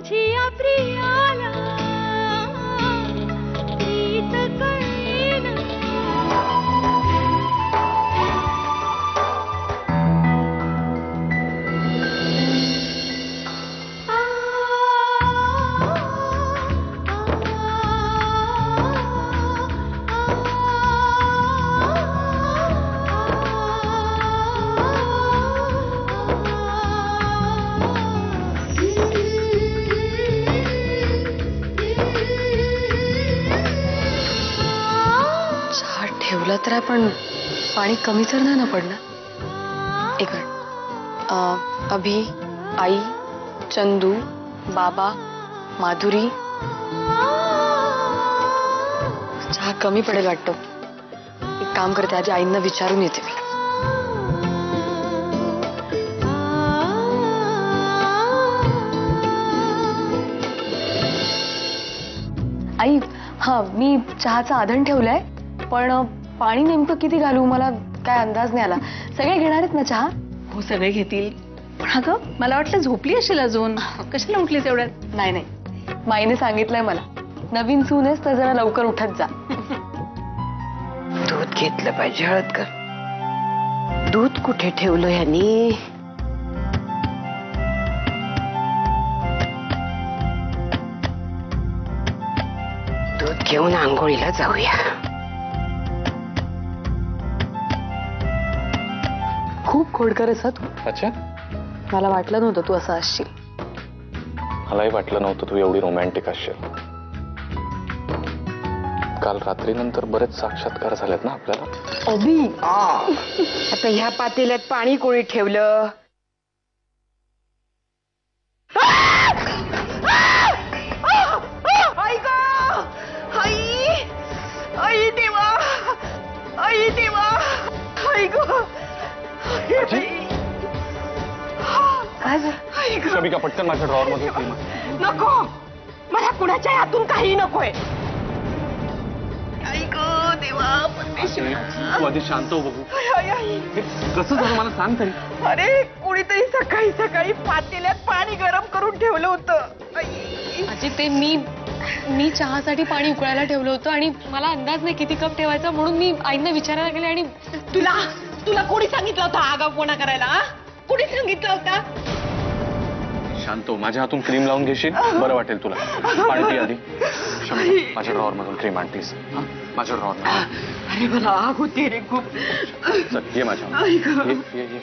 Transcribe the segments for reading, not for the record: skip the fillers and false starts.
माझिया प्रियाला प्रीत कळेना. ठेवलं तर पण पाणी कमी तर नाही ना पडणार. एक मिनिट. अभि, आई, चंदू, बाबा, माधुरी. चहा कमी पडेल वाटतं. एक काम करते, आधी आईंना विचारून येते मी. आई, हा मी चहाचा आधण ठेवलाय, पण पाणी नेमकं किती घालू मला काय अंदाज नाही आला. सगळे घेणार आहेत ना चहा? हो, सगळे घेतील. पण अगं मला वाटलं झोपली असेल अजून. कशाला उठलीस एवढ्यात? नाही नाही, माईने सांगितलंय मला, नवीन सून आहेस तर जरा लवकर उठत जा. दूध घेतलं पाहिजे हळदकर. दूध कुठे ठेवलं ह्यानी? दूध घेऊन आंघोळीला जाऊया. खूप खोडकर आहेस तू. अच्छा, मला वाटलं नव्हतं तू असं असशील. मलाही वाटलं नव्हतं तू एवढी रोमॅन्टिक असशील. काल रात्रीनंतर बरेच साक्षात्कार झालेत ना आपल्याला. अभि, आता ह्या पातेल्यात पाणी कोणी ठेवलं? आई ग, आई, आई देवा, आई देवा, आई ग. शमिका, पटकन माझ्या ड्रॉवर मध्ये क्रीम. नको, मला कुणाच्या हातून काही नकोय. आई ग देवा, तू आधी शांत हो बघू. हे कसं झालं मला सांग तरी. अरे कुणीतरी सकाळी सकाळी पातेल्यात पाणी गरम करून ठेवलं होतं. आजी ते मी चहासाठी पाणी उकळायला ठेवलं होतं आणि मला अंदाज नाही किती कप ठेवायचा, म्हणून मी आईंना विचारायला गेले. आणि तुला कोणी सांगितलं होतं आगाऊपणा करायला? कोणी सांगितलं होतं? शांत हो, माझ्या हातून क्रीम लावून घेशील, बरं वाटेल तुला. पाणी पी आधी. शमिका, माझ्या ड्रॉवर मधून क्रीम आणतीस? माझ्या ड्रॉवर मधून. अरे मला आग होते रे खूप. चल ये माझ्या. ये.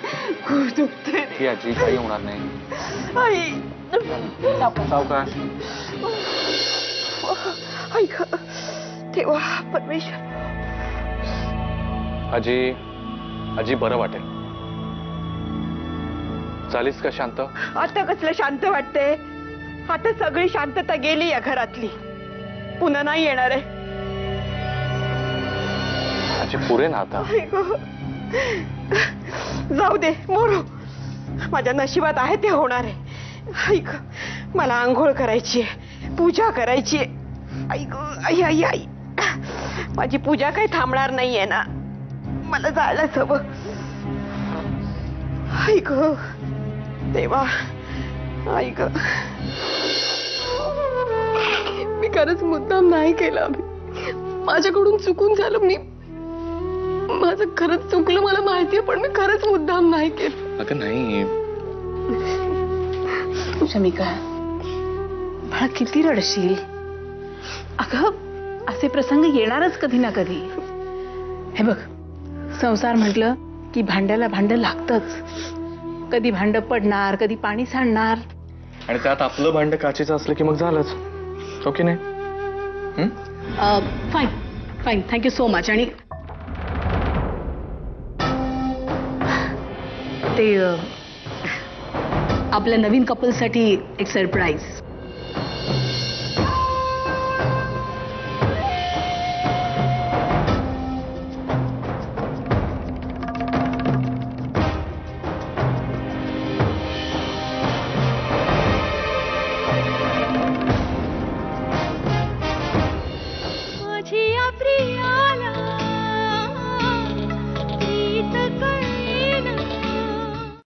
खूप दुखतंय रे. ही आजी, काही होणार नाही. आई, सावकाश. आई ग देवा परमेश्वर. आजी बरं वाटेल. चालीस का शांत? आता कसलं शांत वाटते? आता सगळी शांतता गेली या घरातली, पुन्हा नाही येणार आहे. आजी पुरे ना आता. जाऊ दे मोरो, माझ्या नशिबात आहे ते होणार आहे. ऐक, मला आंघोळ करायची आहे, पूजा करायची आहे. ऐक आई आई आई, माझी पूजा काही थांबणार नाहीये ना, मला जायलाच हवं. ऐक देवा, ऐक. मी खरंच मुद्दाम नाही केला. माझ्याकडून चुकून झालं. माझं खरंच चुकलं, मला माहितीये, पण मी खरंच मुद्दाम नाही केलं. अगं नाही शमिका, मला किती रडशील. अगं असे प्रसंग येणारच कधी ना कधी. हे बघ, संसार म्हटलं की भांड्याला भांड लागतच. कधी भांड पडणार, कधी पाणी सांडणार. आणि त्यात आपलं भांड काचेचं असलं की मग झालंच, हो की नाही? Fine fine, thank you so much. आणि ते आपल्या नवीन कपलसाठी एक सरप्राईज.